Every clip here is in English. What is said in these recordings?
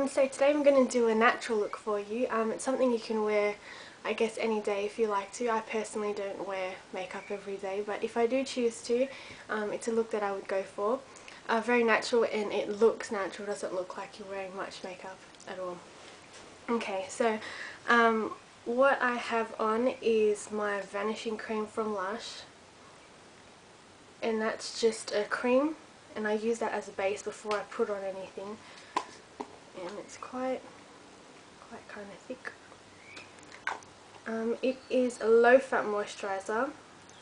So today I'm going to do a natural look for you. It's something you can wear, I guess, any day if you like to. I personally don't wear makeup every day, but if I do choose to, it's a look that I would go for. Very natural, and it looks natural, doesn't look like you're wearing much makeup at all. Okay, so what I have on is my Vanishing cream from Lush, and that's just a cream, and I use that as a base before I put on anything. And it's quite kind of thick. It is a low-fat moisturiser.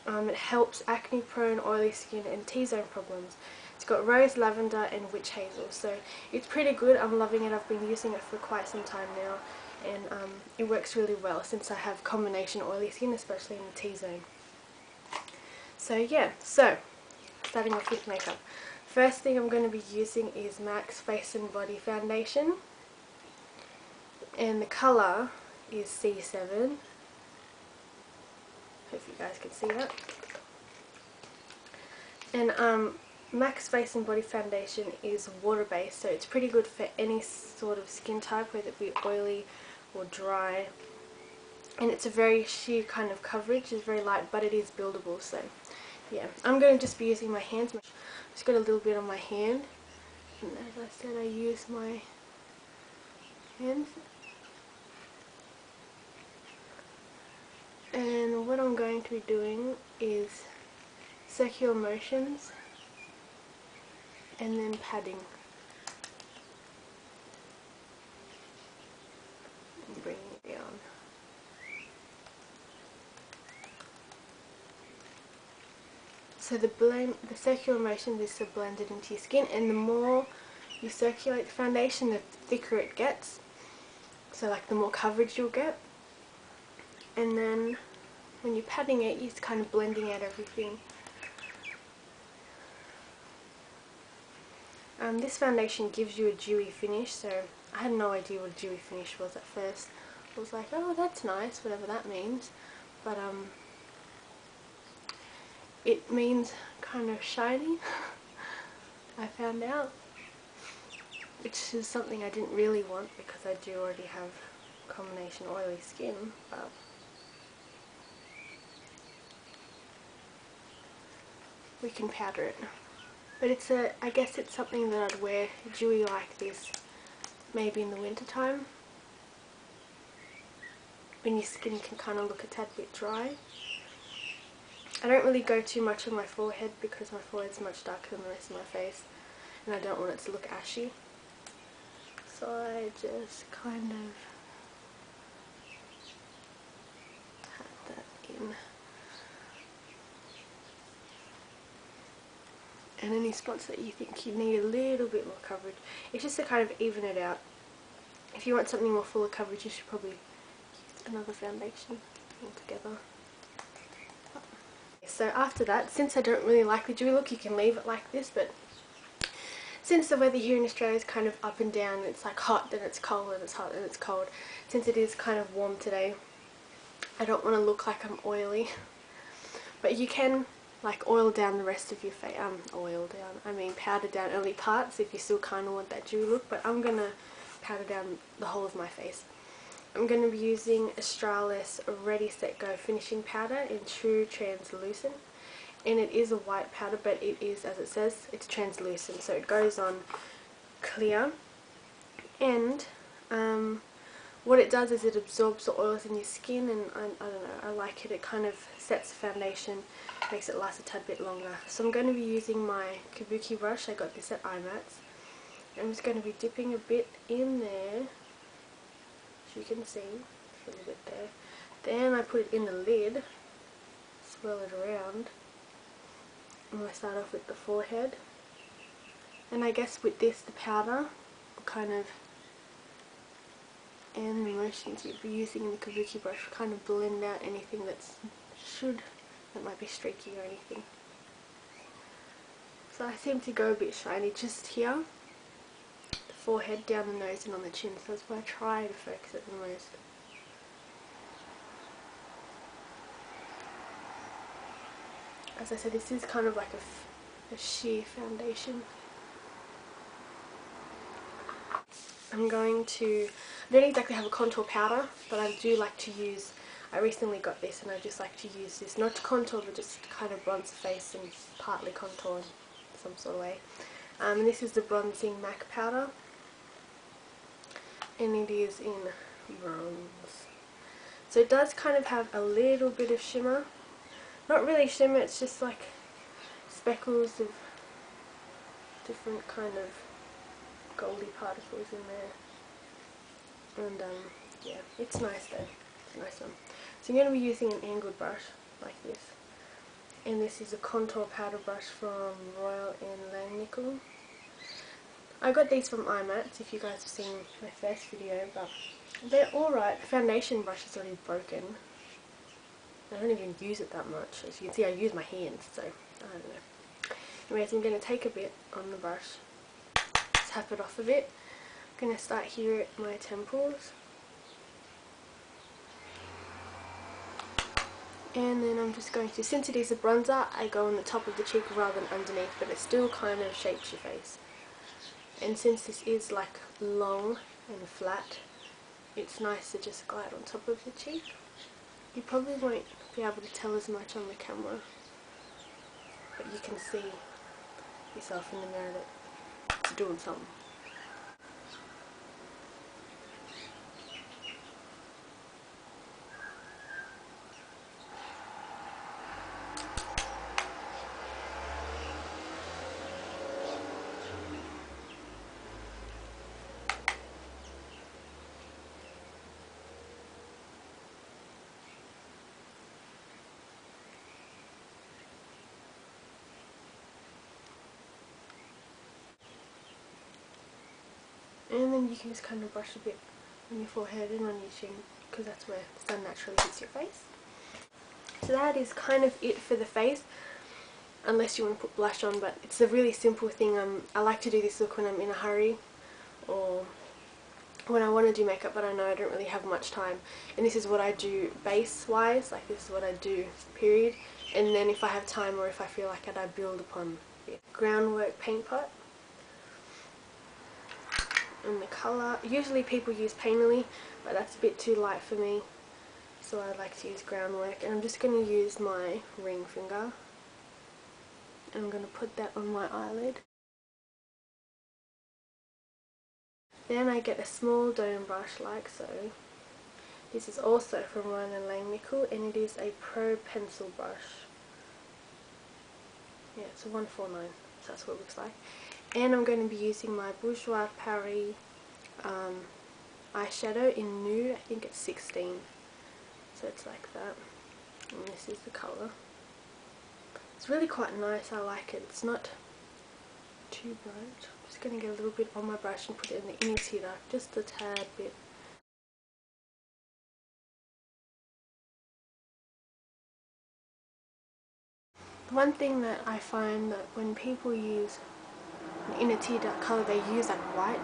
It helps acne-prone, oily skin and T-zone problems. It's got rose, lavender and witch hazel, so it's pretty good. I'm loving it. I've been using it for quite some time now, and it works really well since I have combination oily skin, especially in the T-zone. So yeah, starting off with makeup. First thing I'm going to be using is MAC's Face and Body Foundation, and the colour is C7. Hope you guys can see that. And MAC's Face and Body Foundation is water based, so it's pretty good for any sort of skin type, whether it be oily or dry. And it's a very sheer kind of coverage. It's very light, but it is buildable. So yeah, I'm going to just be using my hands. Just got a little bit on my hand, and as I said, I use my hands. And what I'm going to be doing is circular motions and then padding. And bringing it down. So the circular motion is to blend it into your skin, and the more you circulate the foundation, the thicker it gets. So like the more coverage you'll get. And then when you're patting it, you're kind of blending out everything. This foundation gives you a dewy finish, so I had no idea what a dewy finish was at first. I was like, oh, that's nice, whatever that means. But it means kind of shiny, I found out, which is something I didn't really want because I do already have combination oily skin. But we can powder it. But I guess it's something that I'd wear dewy like this maybe in the winter time, when your skin can kind of look a tad bit dry. I don't really go too much on my forehead because my forehead's much darker than the rest of my face, and I don't want it to look ashy. So I just kind of pat that in. And any spots that you think you need a little bit more coverage, it's just to kind of even it out. If you want something more full of coverage, you should probably use another foundation altogether. So after that, since I don't really like the dewy look, you can leave it like this, but since the weather here in Australia is kind of up and down, it's like hot, then it's cold, and it's hot, and it's cold, since it is kind of warm today, I don't want to look like I'm oily. But you can like oil down the rest of your face, powder down early parts if you still kind of want that dewy look, but I'm going to powder down the whole of my face. I'm going to be using Australis Ready Set Go Finishing Powder in True Translucent, and it is a white powder, but it is, as it says, it's translucent, so it goes on clear. And what it does is it absorbs the oils in your skin, and I don't know, I like it. It kind of sets the foundation, makes it last a tad bit longer. So I'm going to be using my kabuki brush. I got this at IMAX. I'm just going to be dipping a bit in there, as you can see, a little bit there. Then I put it in the lid, swirl it around, and I start off with the forehead. And I guess with this, the powder will kind of, and the motions you'd be using in the kabuki brush will kind of blend out anything that might be streaky or anything. So I seem to go a bit shiny just here, the forehead, down the nose and on the chin, so that's why I try to focus it the most. As I said, this is kind of like a sheer foundation. I'm going to, I don't exactly have a contour powder, but I do like to use, I recently got this and I just like to use this, not to contour but just to kind of bronze the face and partly contour in some sort of way. And this is the Bronzing MAC powder, and it is in bronze. So it does kind of have a little bit of shimmer, not really shimmer, it's just like speckles of different kind of goldy particles in there, and yeah, it's nice though, it's a nice one. So I'm going to be using an angled brush like this, and this is a contour powder brush from Royal Volume. I got these from iMats, if you guys have seen my first video, but they're alright. The foundation brush is already broken. I don't even use it that much. As you can see, I use my hands, so I don't know. Anyways, I'm going to take a bit on the brush, tap it off a bit. I'm going to start here at my temples. And then I'm just going to, since it is a bronzer, I go on the top of the cheek rather than underneath, but it still kind of shapes your face. And since this is like long and flat, it's nice to just glide on top of the cheek. You probably won't be able to tell as much on the camera, but you can see yourself in the mirror that it's doing something. And then you can just kind of brush a bit on your forehead and on your chin, because that's where the sun naturally hits your face. So that is kind of it for the face, unless you want to put blush on, but it's a really simple thing. I like to do this look when I'm in a hurry, or when I want to do makeup but I know I don't really have much time, and this is what I do base wise, like this is what I do period, and then if I have time or if I feel like it, I build upon it. Groundwork paint pot. And the colour, usually people use Painterly, but that's a bit too light for me, so I like to use Groundwork. And I'm just going to use my ring finger, and I'm going to put that on my eyelid. Then I get a small dome brush like so. This is also from Royal Volume, and it is a Pro pencil brush. Yeah, it's a 149, so that's what it looks like. And I'm going to be using my Bourjois Paris eyeshadow in Nude. I think it's 16. So it's like that. And this is the colour. It's really quite nice, I like it. It's not too bright. I'm just going to get a little bit on my brush and put it in the inner tear, just a tad bit. One thing that I find that when people use an inner tear duct colour, they use like white,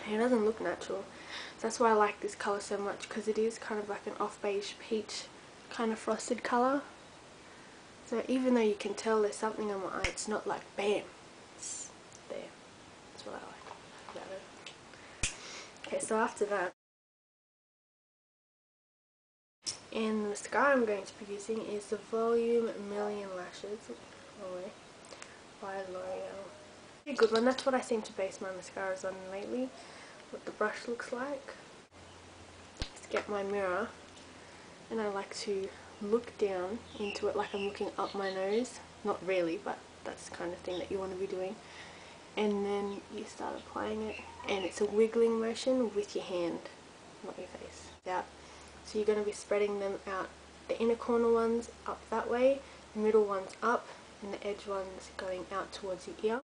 and it doesn't look natural. So that's why I like this colour so much, because it is kind of like an off beige peach kind of frosted colour. So even though you can tell there's something on my eye, it's not like bam, it's there. That's what I like about it. Okay, so after that, and the mascara I'm going to be using is the Volume Million Lashes by L'Oreal. A good one. That's what I seem to base my mascaras on lately, what the brush looks like. Just get my mirror, and I like to look down into it like I'm looking up my nose. Not really, but that's the kind of thing that you want to be doing. And then you start applying it, and it's a wiggling motion with your hand, not your face. Out. So you're going to be spreading them out, the inner corner ones up that way, the middle ones up, and the edge ones going out towards your ear.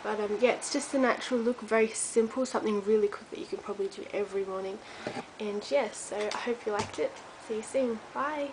But yeah, it's just a natural look, very simple, something really quick that you can probably do every morning. And yes, so I hope you liked it. See you soon. Bye!